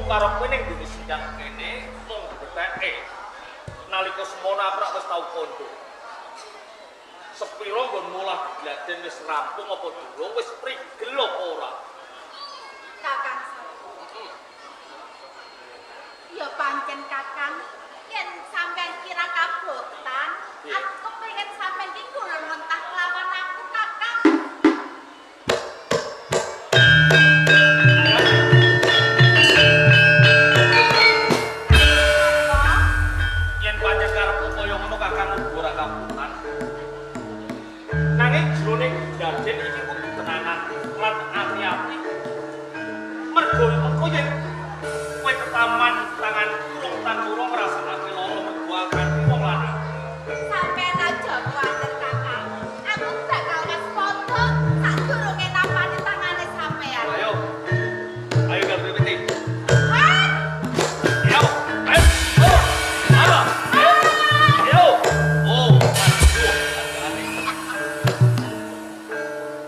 karo kowe ning gone sindang kene mung beteke. Nalika semono aprak wis tau kondo. Sepiro nggon mulah digladen wis rampung apa durung wis prigel apa ora? Kakang ya pancen Kakang yen sampean kira kabotan aku kepengin sampean iki gulung mentah lawan aku Kakang. Yen pancen karepku kaya ngono Kakang uga ora kabotan. Nanging jroning Daden iki kudu tenanan lan ati-ati. Mergo engko yen kowe ketaman tangan kurung tanura ngrasakake lara mergo akan wong lanang. Sampean aja kuwatir Kakang. Aku bakal waspada sadurunge nampani tangane sampean. Ayo. Ayo garwe piti. Hat! Ayo. Ayo. Oh. Apa? Ayo. Ayo. Oh, aduh.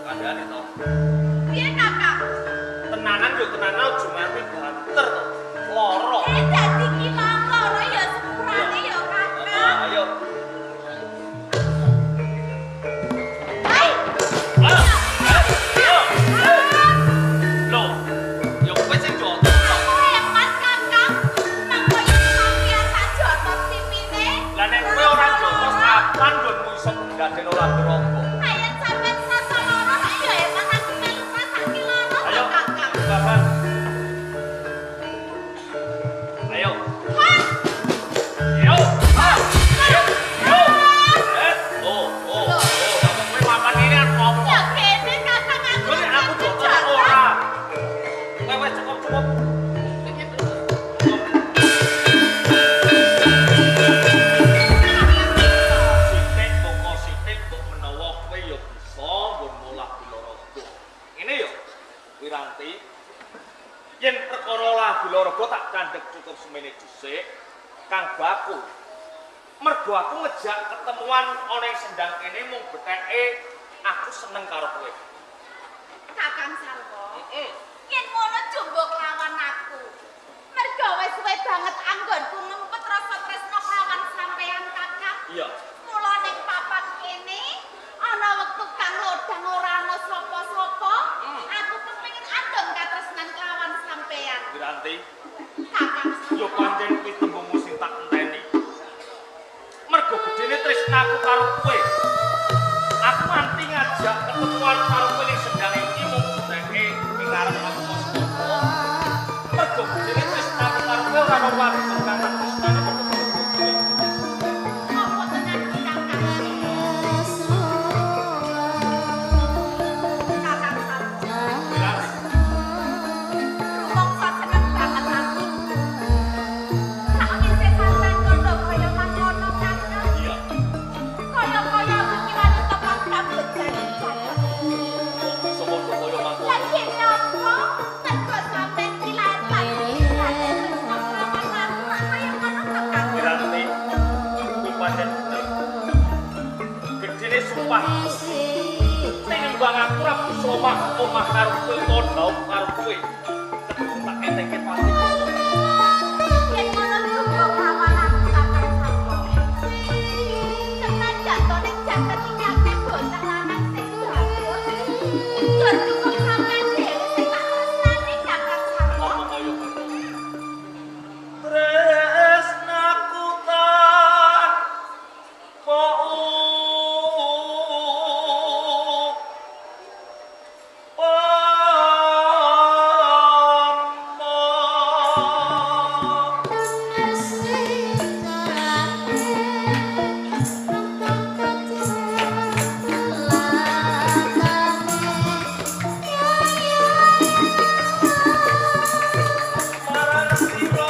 Kandhane to. Piye Kakang? Tenanan yo tenanan aja nganti banter to. Lara. Dadi ki loro ya sepurane ya Kakang. Ayo. Hai. Loh, yo kowe sing jotos. Aku hemat Kakang. Nang koyo sampean tak jotos tipine. Lah nek kowe ora jotos kapan nggonmu iso nggaden ora ngroko? Ayo sampean satu loro ya hemat aku melu masak loro Ayo. Kakang. Bapak. Ayo. Wah, Ayo. Ah. Ayo. Ayo. Oh. Kamu kowe mapan ini apa? ya kene Kakang aku. Kowe nek aku jotos ora. Kowe wis cukup. Sitik kok menawa kowe ya bisa nggon molah Bilaraga. Ngene ya, Wiranti. Yen perkara lah Bilaraga tak candhek cukup semene dhisik, Kang Baku. Mergo aku ngejak ketemuan ana ing sendang kene mung beteke aku seneng karo kowe. Kakang Sarwo. Yen ngono jumbo lawan aku. Mergo wis suwe banget anggonku ngempet rasa tresno lawan sampean Kakang. Iya. Mula ning papat kene ana wektu kang lodang ora ana sapa-sapa. Aku kepengin adem katresnan lawan sampean. Wiranti, Kakang yo pancen kuwi tembungmu sing tak enteni. Mergo gedene tresnaku karo kowe. Aku nganti ngajak ketemuan karo kowe ning sendang iki mung beteke ing ngarep aku Moskow. Mergo gedene tresnaku karo kowe ora ono waktu kang tresnane kok ketemu kowe. apa tenan iki Kakang? Kakang Sarwo. Wiranti, Rumangsa seneng banget aku. Sakwise sampean kondo kaya mangkono Kakang. iya. Kaya-kaya aku iki wani tepak kabeh janji. Kok bisa padha kaya mangkono? Lah yen napa? Mergo sampean iki lahir batin. Wiranti, kuwi pancen bener. Gedene sumpah. Tinimbang aku ora bisa omah karo kowe padha karo kowe. Ketemu tak enteke pati. Yen ngono cukup lawan aku Kakang Sarwo. Senajan to ning jagat iki akeh bocah lanang sing bagus. Ya cukup sampean dhewe sing tak tresnani Kakang Sarwo. Apa kaya tresnaku tan marang sira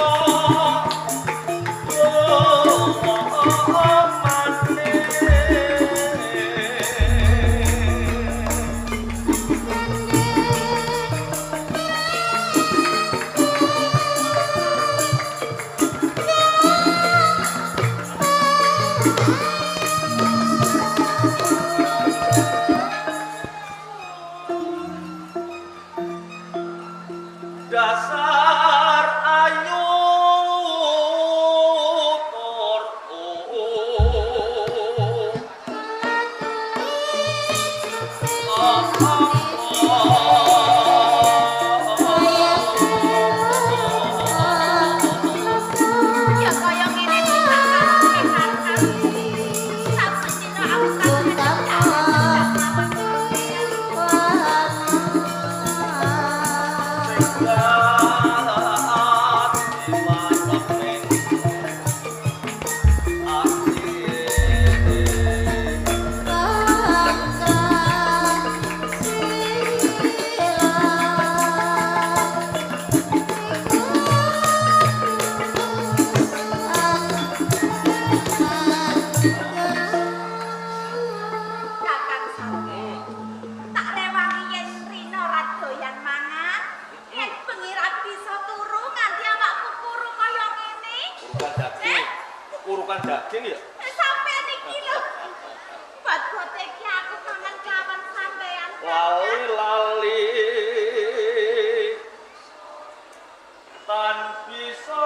dasar Kakang Sarwo, tak rewangi yen Rina ra doyan mangan. Yen bengi ra bisa turu nganti awakku kuru kaya ngene. Urukan daging ya. Sampeyan iki lho. Bot-bote iki aku kangen kawan sampeyan. Lali tan bisa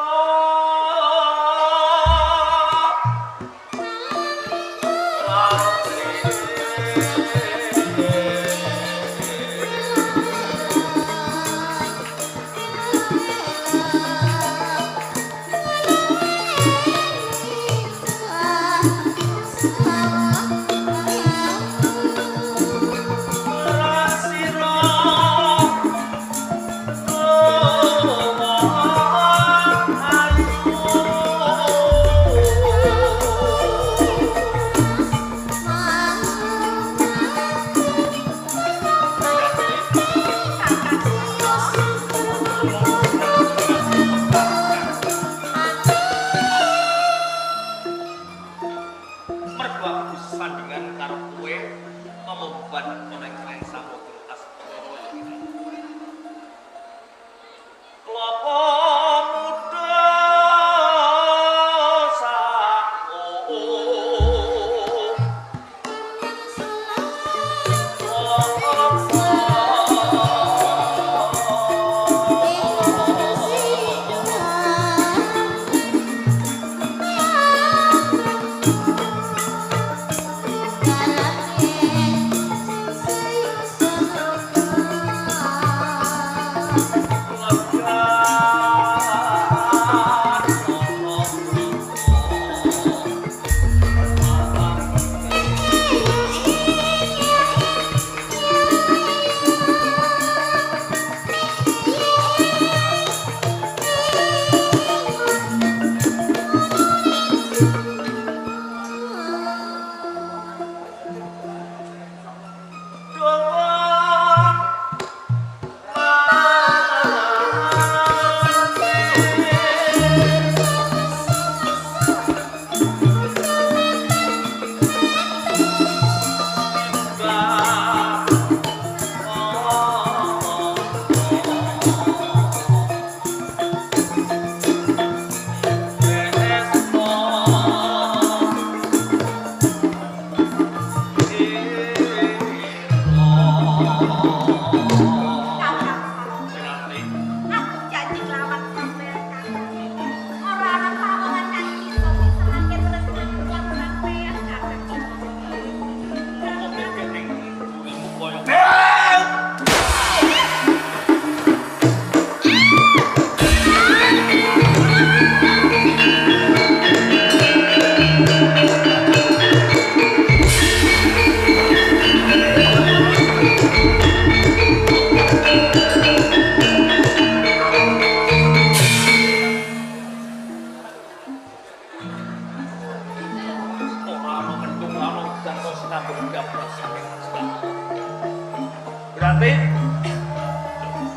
Berarti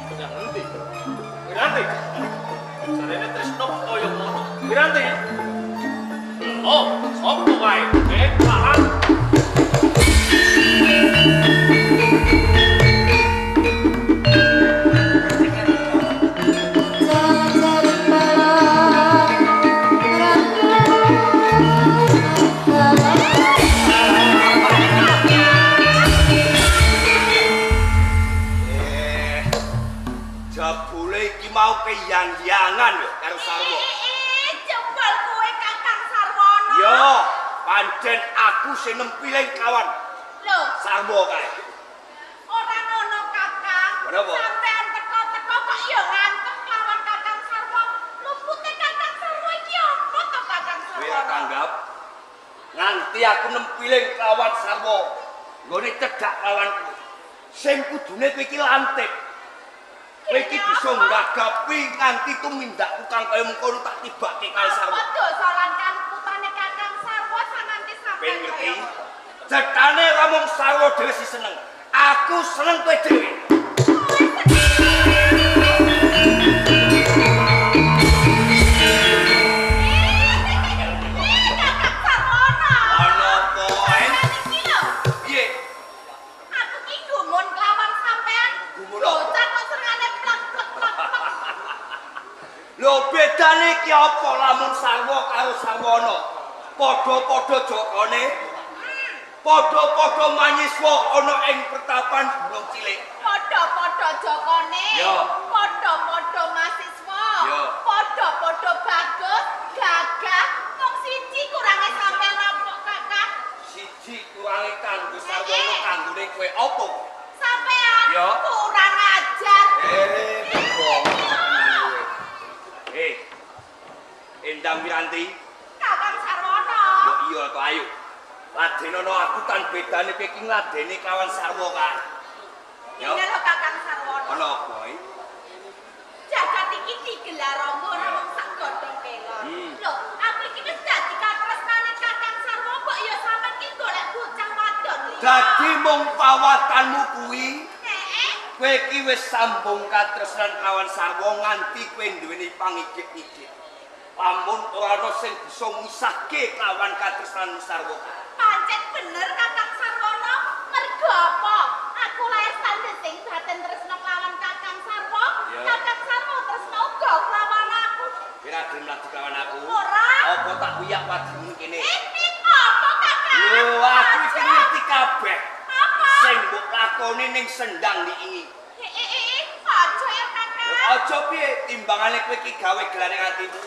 Wiranti. Wiranti. Sarene tresno koyo ngono. Wiranti. Oh, sopo wae? Paham. Yang-yangan yo karo Sarwo. Jebul kowe Kakang Sarwono. Yo, pancen aku sing nempiling kawan. Lho, Sarwo kae. Ora ngono Kakang. Kenapa? Sampean teko-teko kok yo ngantem lawan Kakang Sarwo. Lupute Kakang Sarwo iki opo to Kakang Sarwo? Kowe tanggap nganti aku nempiling kawan Sarwo. Nggone cedhak lawanku. Sing kudune kowe iki lantik. Kowe kowe iki bisa nggagapi nganti tumindakku kang kaya mengkono tak tibake karo sarwa. Apa dosa lan kang putane Kakang Sarwa sanganti sampeyan. Ben ngerti? Cetane ngomong sarwa dhewe si seneng. Aku seneng kowe dhewe. Lho bedane iki apa lamun sarwa karo sarwana? Padha-padha jokone. Padha-padha manyiswa ana ing pertapan gunung cilik. Padha-padha jokone. Ya. Padha-padha mahasiswa. Ya. Padha-padha bagus, gagah. Wong siji kurange sampeyan apa, Kakang? Siji kurange kanggo sarwana kanggone kowe apa? Sampeyan Ya. kurang ajar. Endang Wiranti. Kakang Sarwana. Yo iya to ayo. Ladenono aku tan bedane kowe iki ngladeni kawan sarwa kan. Yo. Ini lho Kakang Sarwana. Ana apa iki? Jagat iki digelar rangga namung sak godhong kelon. Lho, aku iki wis dadi katresnane Kakang Sarwa kok ya sampeyan ki golek bocah wadon. Dadi mung pawatanmu kuwi. Heeh. Kowe iki wis sambung katresnan kawan sarwa nganti kowe duweni pangigik-igik. Lamun ora ana sing bisa ngisahke kawan katresnan sarwa. Pancen bener Kakang Sarwana. Mergo apa? Aku lair sandesing batin tresna kelawan Kakang Sarwa. Ya. Kakang Sarwa tresna uga kelawan aku. Kira gelem lagi kawan aku. Ora. Apa tak kuyak wadimu kene? Apa Kakang? Lho aku iki ngerti kabeh. Apa? Sing mbok lakoni ning sendang diingi. Aja ya Kakang. Aja piye timbangane kowe iki gawe gelaning atimu.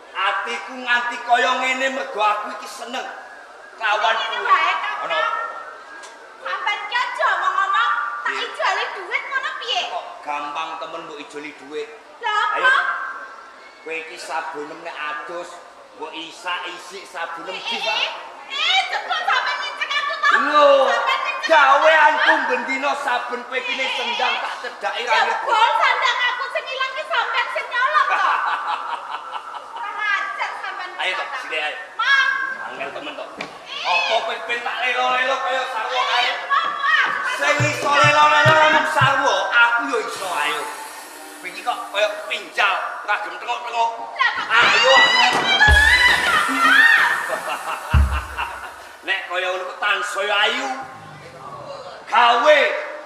Atiku nganti kaya ngene mergo aku iki seneng kawan Ini kuwi. wae Kakang. Ana Sampeyan ki aja ngomong tak ijoli duit ngono piye? kok gampang temen mbok ijoli dhuwit. Lah Ayo. apa? Kowe iki sabunem nek adus mbok isak-isik sabunem bisa. Cepet sampeyan nginceng aku to. Lho, Sampeyan nginceng gaweanku bendina saben kowe iki ning sendang tak cedhaki ra ngerti. Jebol sandang aku sing ilang ki sampeyan sing nyolong to. Kurang ajar sampeyan. Ayo to, Kakang. sini ayo. Mang. Angel temen to. Apa kowe ben tak lelo-lelo kaya sarwa kae? Mang. Sing iso lelo-lelo lamun sarwa, aku yo iso ayo. Wingi kok kaya pinjal, kagem tengok-tengok. Ayo angel. Nek kaya ngono tansaya ayu. Gawe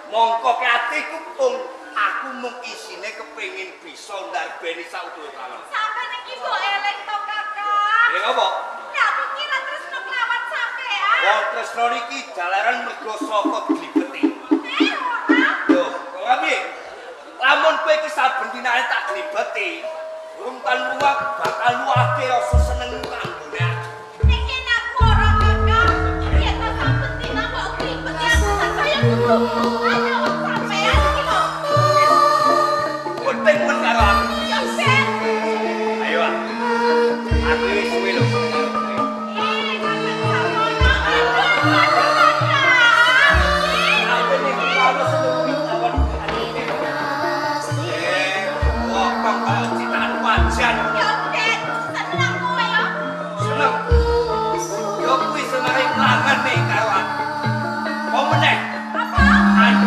mongko ke atiku pung aku mung isine kepengin bisa ndarbeni sautuhe kawan. Sampeyan iki mbok elek to Kakang. Ya apa? Lah aku kira tresno kelawan sampeyan. Wong tresno niki jalaran mergo saka glibeti. Ora. Lho, kok piye? Lamun kowe iki saben dinane tak glibeti, urung tan luwak bakal luwake rasa senengmu kanggone aku. Iki aku ora Kakang. Yen ta saben dina mbok glibeti aku tak kaya kudu. Ayo sampeyan iki lho. Penting men karo aku. Yo Ben. Ayo ah. Aku wis suwe lho. Kakang Sarwana. Aduh, Kakang. Aku ning kalau seneng awan. Wah, kok citaan wajan. Yo Ben, seneng kowe yo. Seneng. Yo kuwi senenge klangan nih karo aku. Apa meneh? Apa? Aku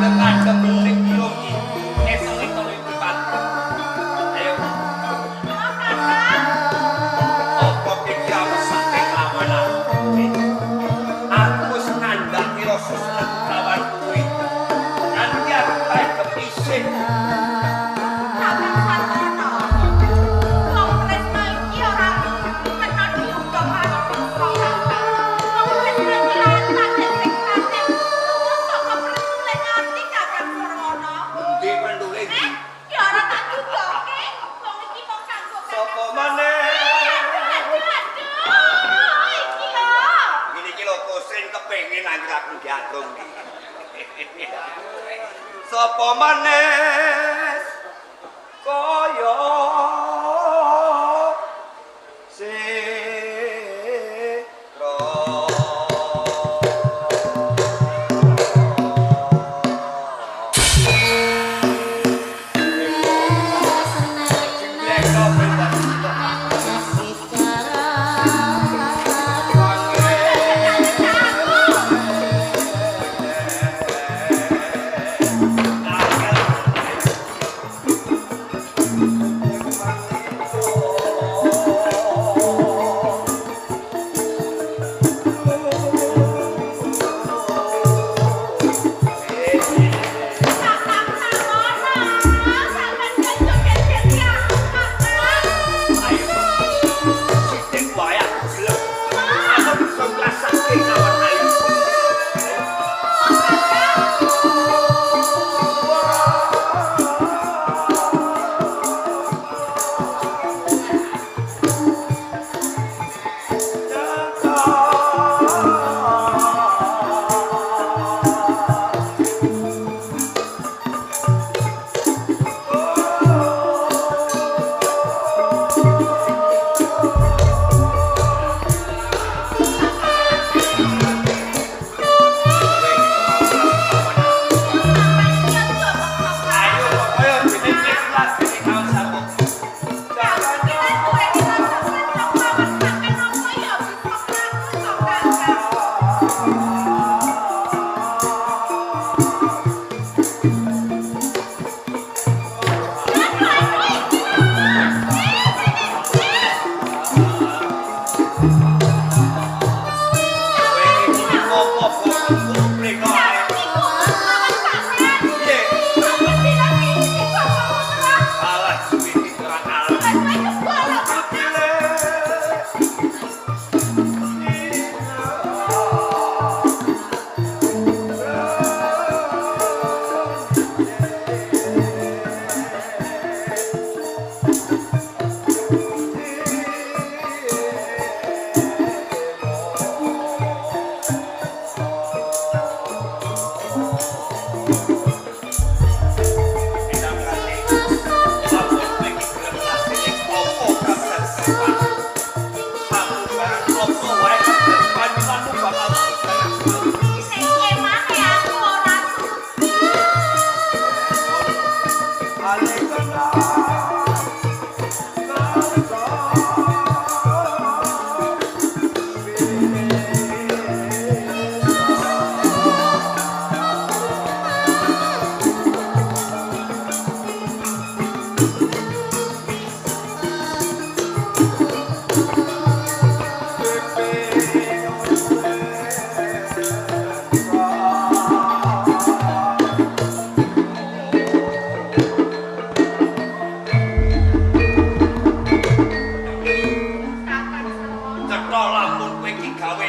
Cetha lamun kowe iki gawe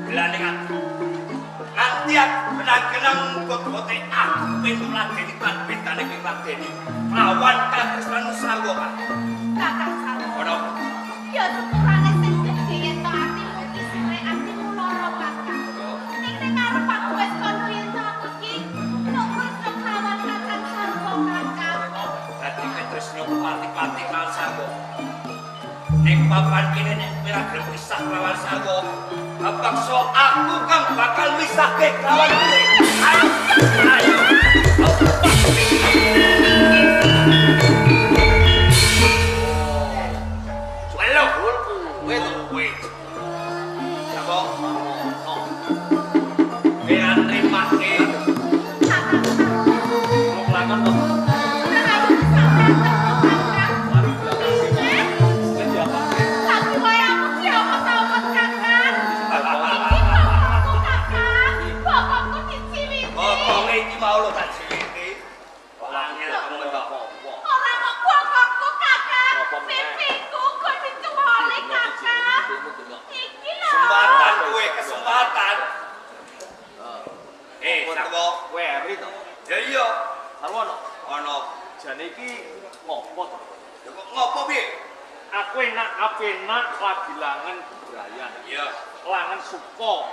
belane ati. Nanti aku benang-benang kote aku pengen ladeni betane kowe ladeni. Lawan katresnan sarwa Pak. Kakang Sarwo. Ono. Ya syukurane sing gedhe yen to atimu iki suwe atimu lara kakang. Ning nek arep aku wis kono yen to aku iki nurut kelawan Kakang Sarwo kakang. Dadi Tresna pati-pati kal sarwa. Ning papan kene nek ora gelem pisah lawan sarwa, bakso aku kang bakal misahke lawan kowe. Ayo. Ayo. Halo, wait. Sarwa. Biar terima ke. Mau lakon to? Kesempatan. Sarwa, Weri to. ya iya, Sarwo ono. jane iki ngopo to? Ya kok ngopo piye? Aku enak apenak lagi langen Brayan. Iya. Langen Suko.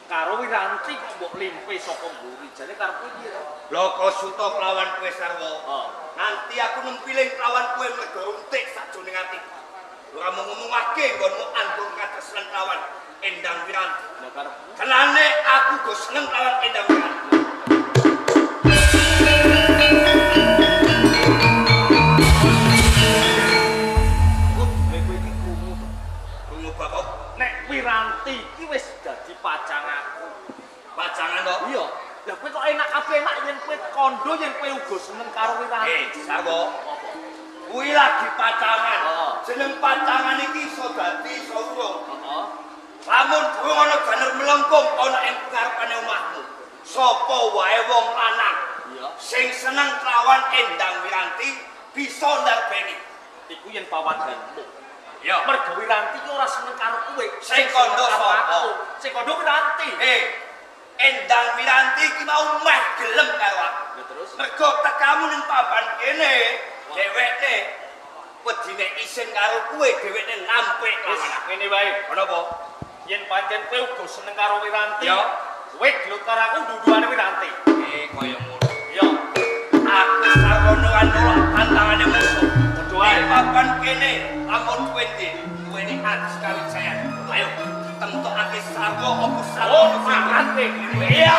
Karo Wiranti kok mbok limpe saka mburi. Jane karepku piye to? Lho kok suto kelawan kowe Sarwa. Oh. Nanti aku nempiling kelawan kowe mlego runtik sakjroning ati. Ora mau ngomongake nggonmu andung katresnan kelawan Endang Wiranti. Lah karepku Kenane aku go seneng kelawan Endang Wiranti. Krungu bapak, nek Wiranti iki wis dadi pacang aku. pacangan to? Iya. Lah kowe kok enak apenak yen kowe kondo yen kowe uga seneng karo Wiranti. Sarwa. Apa? Kuwi lagi pacangan. Oh. Jeneng pacangan iki iso dadi iso urung. Heeh. Lamun durung ana baner melengkung ana ing pengarepane omahmu. Sapa wae wong lanang Iya. sing seneng kelawan Endang Wiranti bisa ndarbeni. Iku yen pawadanmu. Ya, Mergo Wiranti ki ora seneng karo kowe. Sing kondo seneng karo sapa? aku. Sing kondo Wiranti. Endang Wiranti ki mau meh gelem karo aku. Ya terus Mergo tekamu ning papan kene, dheweke wedine isin karo kowe, dheweke nampik wis lawan aku. ngene wae. Ana apa? Yen pancen kowe uga seneng karo Wiranti. Ya. Kowe gelut karo aku duduane Wiranti. Kaya ngono. Ya. Aku sarono kan nolak tantangane musuh. Padha wae. Ning papan kene, lamun kowe ndi, kowe ning ati sekali saya. Ayo, temtokake sarwa apa sarwa. Oh, mangate. Iya.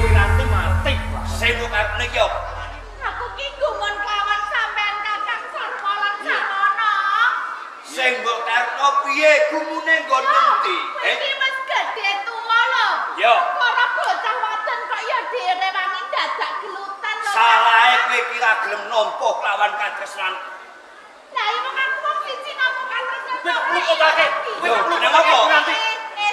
Wiranti mati. Sing karepne ki opo? Aku ki gumun kelawan sampean Kakang Sarwo lan Sarwono. Sing mbok karepno piye gumune nggon endi? Kowe iki wis gedhe tuwa lho. Yo. Ora bocah wadon kok ya direwangi dadak gelutan lho. Salahe kowe kira gelem nampa kelawan katresnan. Lah iku kan wong siji namung katresnan. Kowe kok luputake? Kowe kok luputake Kenapa? Wiranti?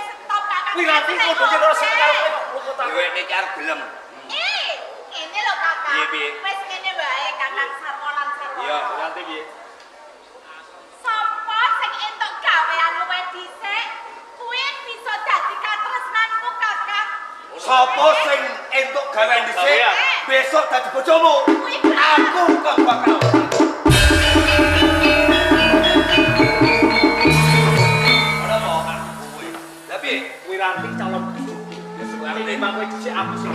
Stop Kakang. Wiranti kondo yen ora seneng karo kowe kok luputake. Dheweke iki arep gelem. Ini lho Kakang. Piye, piye? Wis ngene wae Kakang Sarwo lan Sarwono. Iya, Wiranti piye? Sapa sing entuk gawean luwih dhisik, kuwi bisa dadi katresnanmu Kakang. Sapa sing entuk gawean dhisik, Gawean. besok dadi bojomu. Aku kok bakal. Ora mau aku kowe. Lah piye? Wiranti calon bojoku. Ya sekarang timbang kowe dhisik aku sing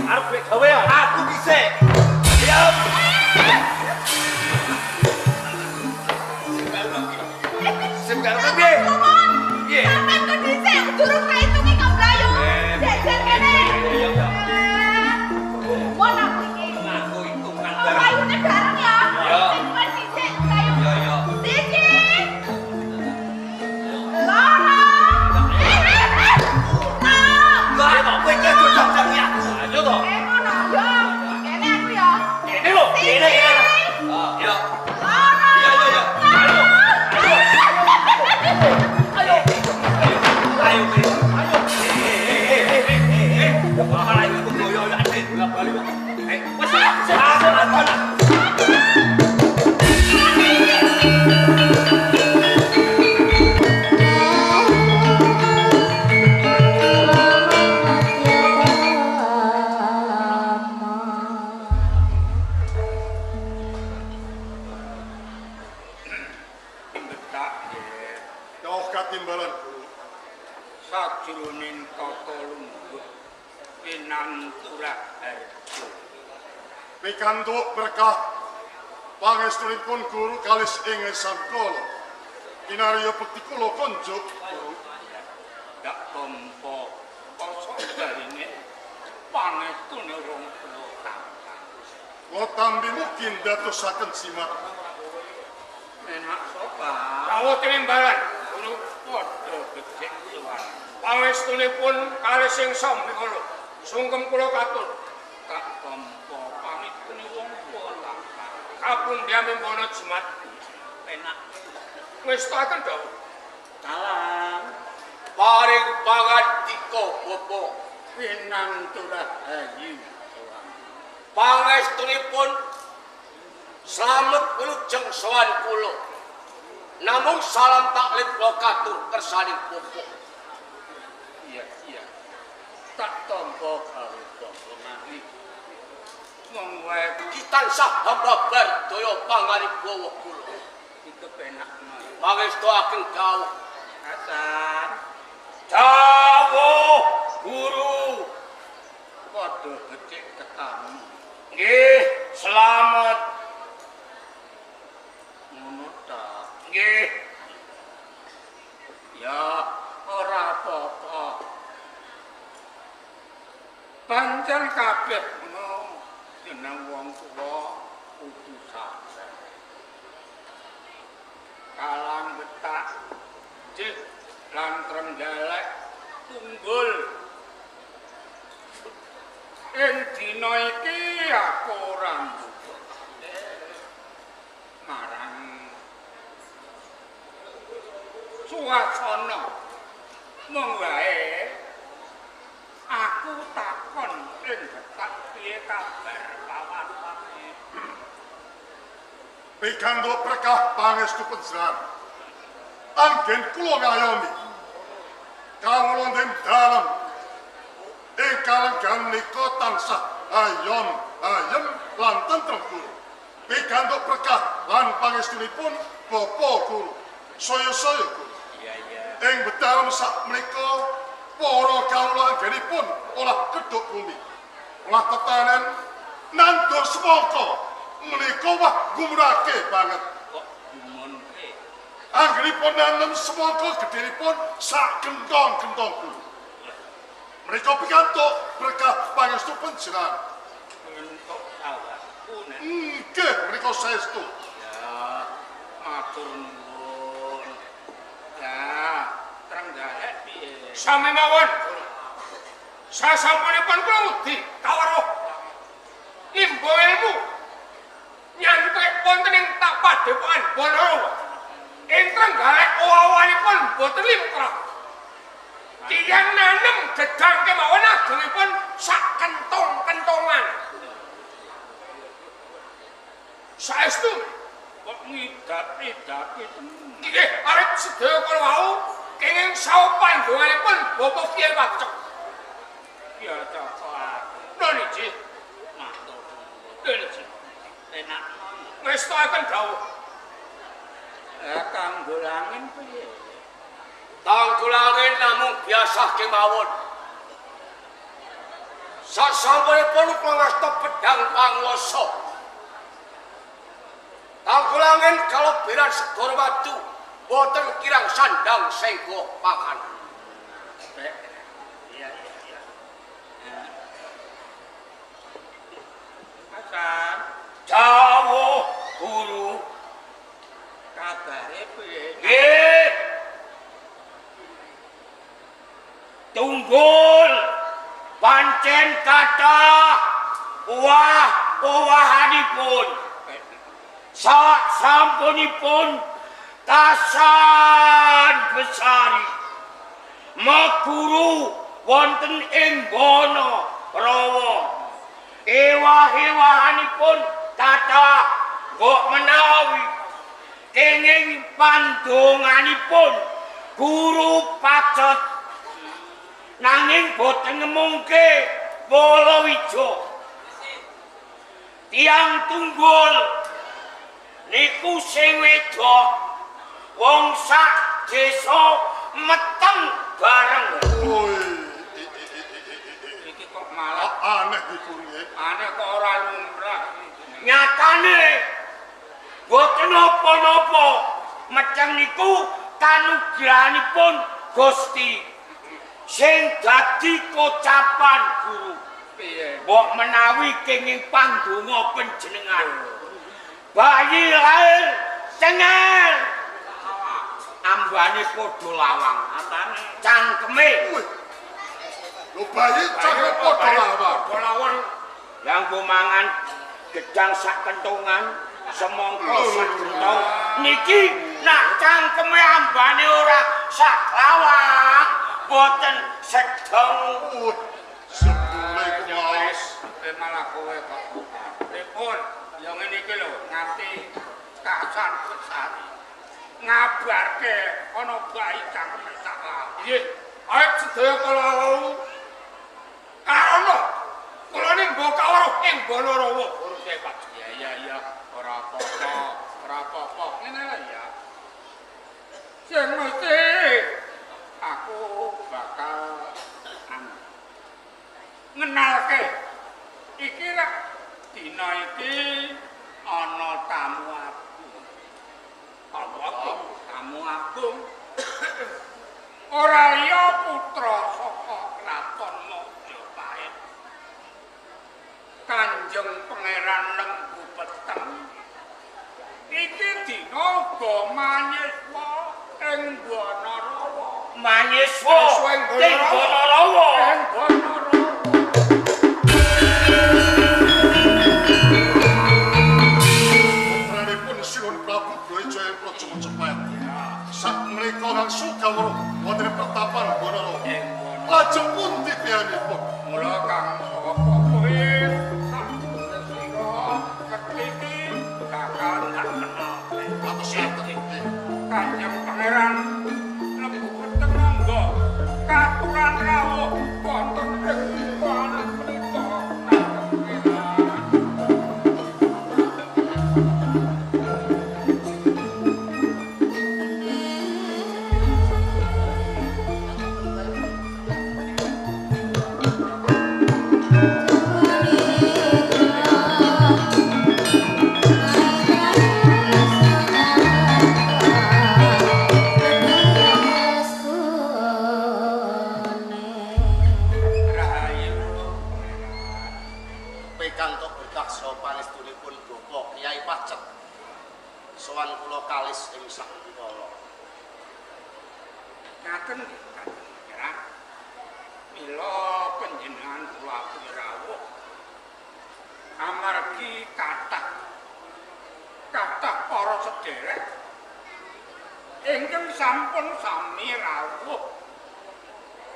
arep kowe gawean. Aku dhisik. Siap. Sip jaluk piye? Piye? Sampeyan kok dhisik durung kaitunge kok blayu. Jejer kene. Mon aku iki. Ngaku hitungan Oh, bareng. ayune bareng ya. Ya. Sing dhisik blayu. Ya ya. Siji. Loro. Enam. Lah kok kowe iki cocok ya. Ayo to. Ngono ya. Kene aku ya. Kene lho, kene kene. Ya. Loro. Ya ya ya. Ayo. Ayo. Ayo. Malah iku goyo-goyoan sih, bolak-balik. Wes, sabar. Betak nggih. Dawuh katimbalan Sajroning tata lungguh pinantulah harjo. pikantuk berkah pangestunipun guru kalis ing Sangkala. Kinarya bekti kula konjuk Dak tampa kosok barine pangetune wong kula tampang. kula tambi mungkin dadosaken simat. Enak sopan. Kawula timbalan guru padha becik tuan. Pangestunipun kalis ing Sangkala. Sungkem kula katur. Tak tampa pangetune wong kula tampang. Kapundhame mono jemat enak. Wis taken dawuh. Kalang paring pangandika bapa pinantulah ayu. Pangestunipun slamet wilujeng sowan kula. Namung salam taklif kula katur kersaning bapa. Iya, iya. Tak tampa karo bapa mati. Wong wae iki tansah hamba bardaya pangaripwa kula. Iki penak men. Pangestu ageng dawuh. Hasan. Dawuh guru. Padha becik ketamu. Nggih, selamat. Ngono ta. Nggih. Ya, ora apa-apa. Pancen kabeh ngono. Jeneng wong tuwa kudu sabar. Kalang betak cih lan trenggalek tunggul. Ing dina iki aku ora nduga marang suasana mung wae aku takon ing betak piye kabar pawan-pawane. Pikantuk berkah pangestu panjenengan. Anggen kula ngayomi kawula den dalem ing kalenggan nika tansah ayem lan tentrem guru. Pikantuk berkah lan pangestunipun bapa guru. Saya guru. Iya iya. Ing bedalem sak menika para kawula anggenipun olah gedhuk bumi. Olah tetanen nandur semangka menika wah gumrake banget. Kok gumonke? Anggenipun nanem semangka gedhenipun sak gentong-gentong guru. Mereka pikantuk berkah pangestu panjenengan. Entuk sawahku nek. Nggih, mereka saestu. Ya, matur nuwun. Ya, trenggalek piye? Sami mawon. Sasampunipun kula wedi kaweruh imbo ilmu nyantek wonten ing Padepokan Bonoro. Ing trenggalek owawanipun boten limtrah. Tiyang nanem gedang kemawon agengipun sak kentong-kentongan. Saestu kok ngidap-idapi temen. Nggih, arep sedaya kala wau kenging sawu pandonganipun Bapak Kyai Wacek. Ya cocok. Noniji. Matur nuwun. Noniji. Enak. Ngestakaken dawuh. Kanggo langin piye? Tanggulangin namung biasa kemawon. Sasampunipun pangasta pedhang panguwasa. Tanggulangin kalebiran segara watu boten kirang sandang senggo pangan. Iya. Hasan, jauh guru. Kabare piye? Nggih. Tunggul pancen kathah uwahanipun. Sak sampunipun tasan besari maguru wonten ing Bono Rawa. Ewah-ewahanipun kathah mbok menawi kenging pandonganipun guru pacet nanging boten ngemungke Palawija. Tiang Tunggul niku sing wedok wong sak desa meteng bareng. Iki kok malah Aneh iku nggih. aneh kok ora lumrah. Nyatane boten napa-napa meteng niku kanugrahanipun Gusti sing dadi kocapan guru. Piye? Mbok menawi kenging pandonga panjenengan. Bayi lair cengar. Ambane padha lawang. Atane cangkeme. Lho bayi cangkem padha lawang. Padha lawang. Yang mangan gedang sak kentongan, semangka sak gentong. Niki nak cangkeme ambane ora sak lawang, boten sedeng. Sebule iku maos. Malah kowe kok. Pripun? Ya ngene iki lho, nganti kasan besari. Ngabarke ana bayi cangkeme sak lawang. Nggih, arep sedaya kala wau. Karono kula ning mbok weruh ing Bono Rawa. Uruse Pak. Iya, ora apa-apa. Ngene lho ya. Sing mesti aku bakal ngenalke iki lak dina iki ana tamu agung. Tamu agung. Ora liya putra saka kraton Majapahit. Kanjeng Pangeran Lembu Peteng. Iki dina uga manyiswa ing Bono Rawa. Manyiswa ing Bono Rawa. Putranipun Sinuhun Prabu Brawijaya Praja Majapahit. Sak menika kang Sugawara wonten ing pertapan Bono Rawa. Lajeng pundi piyanipun? Mula kang sapa kowe sampun sira kekliki bakal tak kenal. Atus enten. Kanjeng Pangeran Lembu Peteng monggo katuran rawuh wonten ing panan menika. Pikantuk berkah saha panestunipun Bapak Kyai Pacet. Sowan kula kalis ing sak kala. Ngaten nggih, Kanjeng Pangeran. Mila panjenengan kula aturi rawuh amargi kathah para sedherek ingkang sampun sami rawuh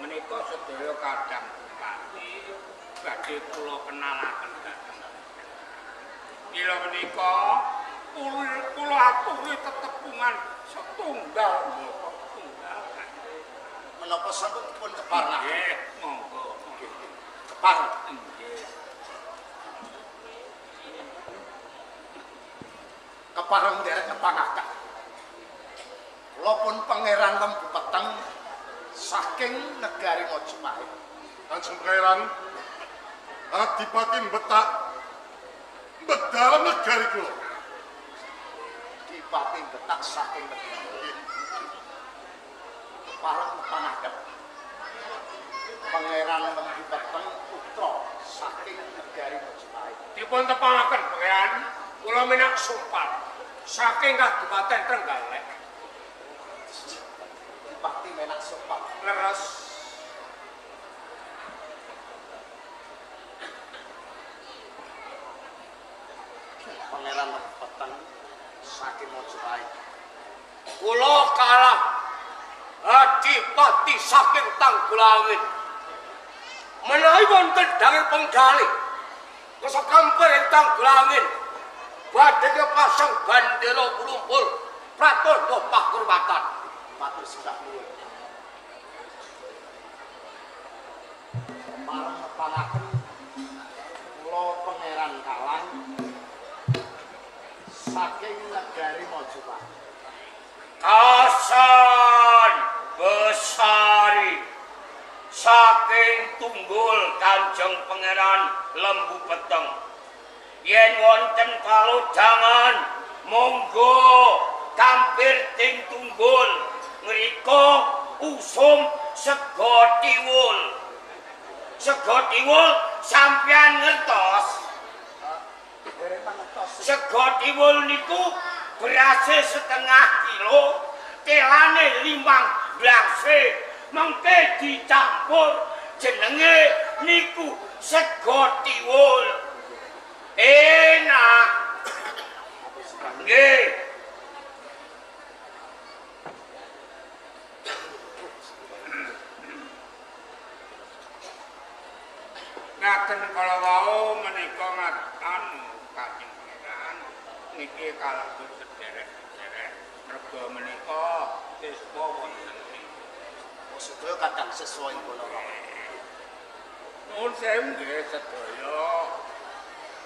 menika sedaya kadang pati badhe kula kenalaken dhateng. Mila menika kula aturi tetepungan setunggal Bapak tunggal. Menapa sampun pun keparna? Nggih, monggo. Keparna. Nggih. Kepareng derek kepangakan. Kula pun Pangeran Lembu Peteng saking negari Majapahit. Kanjeng Pangeran Adipati Betak bedal negari kula. Dipati Betak saking negari. parang panaken Pangeran Lembu Peteng putra saking negari Majapahit. Dipun tepangaken Pangeran, kula minak sumpah saking Kabupaten Trenggalek. Dipakti menak sumpah. Leres. Pangeran Lembu Peteng saking Majapahit. Kula kalah adipati saking Tanggulangin. Menawi wonten danging penggalih kesakamper ing Tanggulangin badhe pasang bandera kulumpul pratandha pahurmatan. Matur sembah nuwun. Parang panaken kula Pangeran Kalang saking negari Majapahit. Kasan Besari saking Tunggul Kanjeng Pangeran Lembu Peteng. Yen wonten kalodhangan monggo kampir ting Tunggul ngrika usum sega tiwul. Sega tiwul sampeyan ngertos? Dereng mangertos. Sega tiwul niku berase setengah kilo, telane 15 mengke dicampur jenenge niku sega tiwul. Enak. Nggih. Ngaten kala wau menika ngatan Kanjeng Pangeran niki kalebet sederek-sederek merga menika siswa wonten ing Sedaya kadang sesuai kula. nuwun sewu nggih sedaya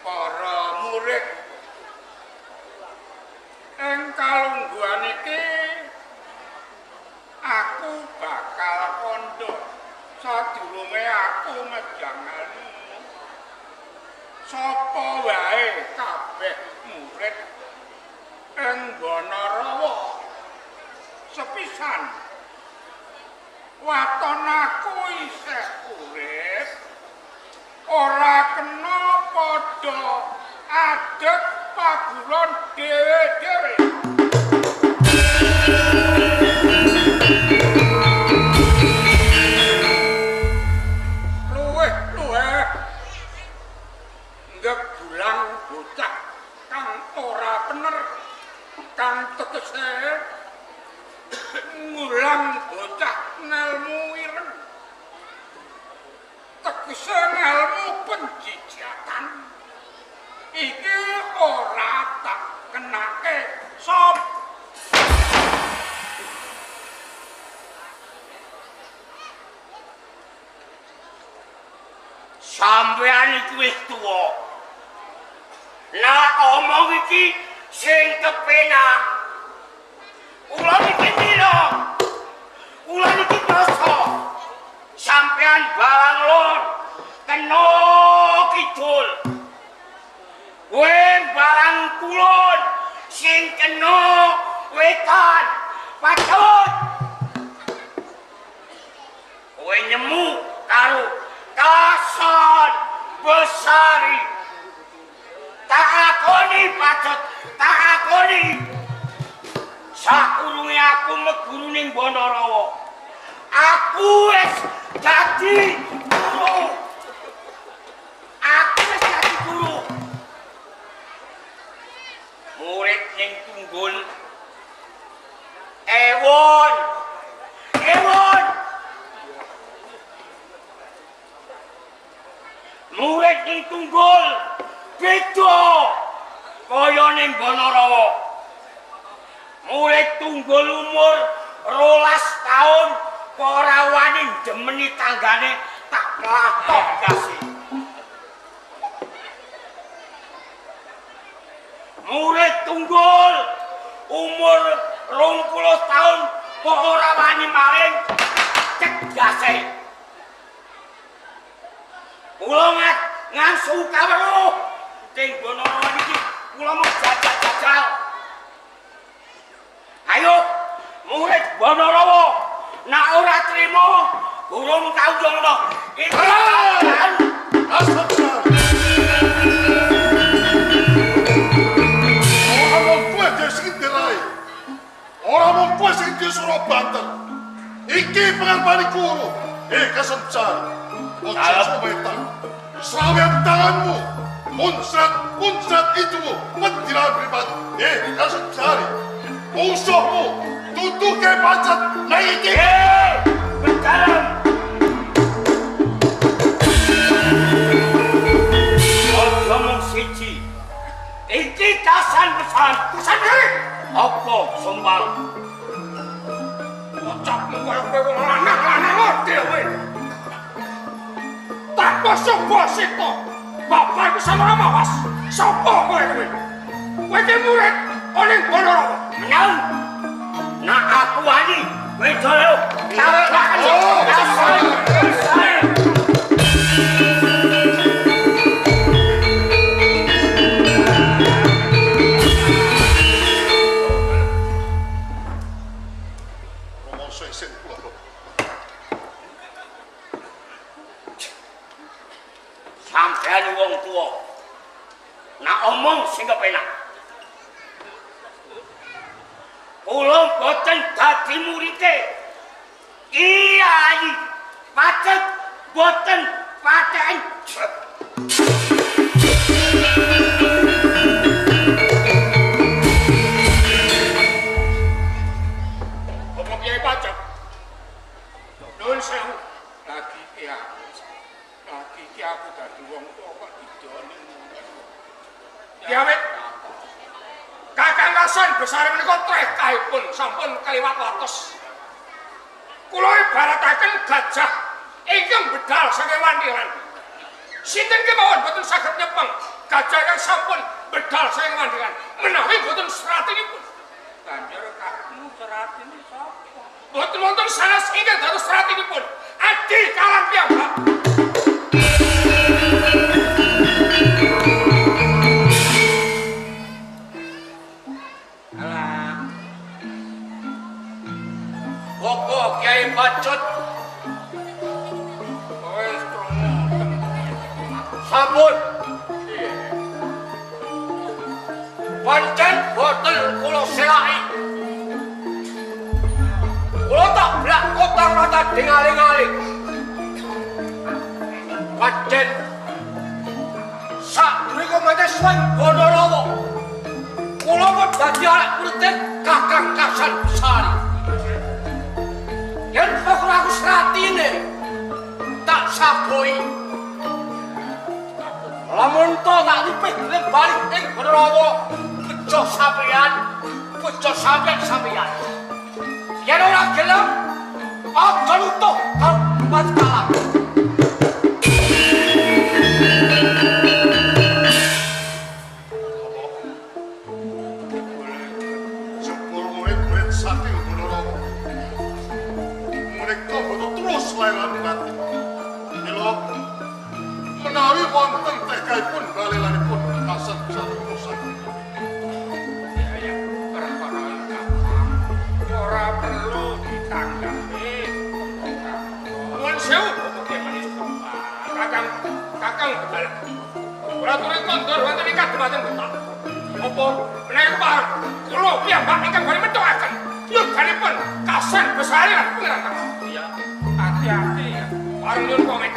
para murid ing kalungguhan iki aku bakal kandha sadurunge aku medangani sapa wae kabeh murid ing Bonarawa sepisan waton aku isih urip ora kena padha adet paburon dhewe-dhewe. Luweh-luweh ngebulang bocah kang ora bener kang tegese ngulang bocah ngelmu ireng tegese ngelmu penjijatan iki ora tak kenake sop Sampeyan iki wis tuwa. Nah omong iki sing kepenak. Kula niki pira? Kula niki krasa. Sampeyan barang lor kena kidul. Kowe barang kulon sing kena wetan. Patut. Kowe nyemu karo Kasan Besari. Tak akoni patut, tak akoni. Sakurunge aku meguru ning Bonarawa. Aku wis dadi guru. Aku wis dadi guru. Murid ning Tunggul. Ewon. Ewon. Murid ning Tunggul beda kaya ning Bonarawa. Murid Tunggul umur 12 taun ora wani demeni tanggane tak klathok gasi. Murid Tunggul umur 20 taun ora wani maling cegase. Kula ngangsu kaweruh ning Bonarawa iki kula mau jajal. Ayo murid Bonarawa nak ora trimo burung kaujongno iki Asapsan. Ora mung kowe sing dirai. Ora mung kowe sing disuruh banter. Iki pengarbani guru. Kasemsan. Ojo wetan. Sawet tanganmu. Munsat itu pendidikan pribadi. Kasemsan. Musuhmu tutuke pacet nah iki. berjalan ojo mung siji iki kasan pesan Sandiri. apa sumpah Ucapmu kaya kowe lanang-lanang dhewe. Tak bosok bosito. Bapak bisa mawas. Sopo kowe kuwi? Kowe iki murid oning Ponorogo. menang nak aku wani wedoro sampean wong tua nak omong sing kepenak kula boten dadi murite Kiai pacet boten paten Apa Kiai Pacet? Nuwun sewu. Lagi ki aku dadi wong tua kok idone. Kiai Kakang Kasan besar menika trekahipun sampun kaliwat wates. Kula ibarataken gajah ingkang bedal saking wandiran. Sinten kemawon boten saged nyepeng gajah yang sampun bedal saking wandiran menawi boten seratinipun. Banjur kakmu seratine sapa? Boten wonten sanes ingkang dados seratinipun. Adi kalang piyambak. Opo Kiai Pacet Wis krungu. sampun pancen boten kula selaki kula tak blak kotang rata dengaling-aling pancen sak mriku mate suwen Ponorogo kula pun dadi anak kurten Kakang Kasan Besari yen pokok aku seratine tak saboi lamun to tak lipih balik ing Ponorogo bejo sampeyan yen ora gelem aja nutuh tempat kalah Sepuluh murid-murid saking Ponorogo. Mereka boten terus laelani mati. Mila menawi wonten tekahipun balelanipun Kasan Besar Musa. Ya perkara ora perlu ditanggapi. Nuwun sewu Bapak Kiai Manis. Kakang bedal. Ora turun kondur wonten ing kadumaten betak. Apa menawi pareng kula piyambak ingkang bari metukaken yudhanipun Kasan Besari lan Pangeran. Iya, hati-hati ya. Pareng nyuwun pamit.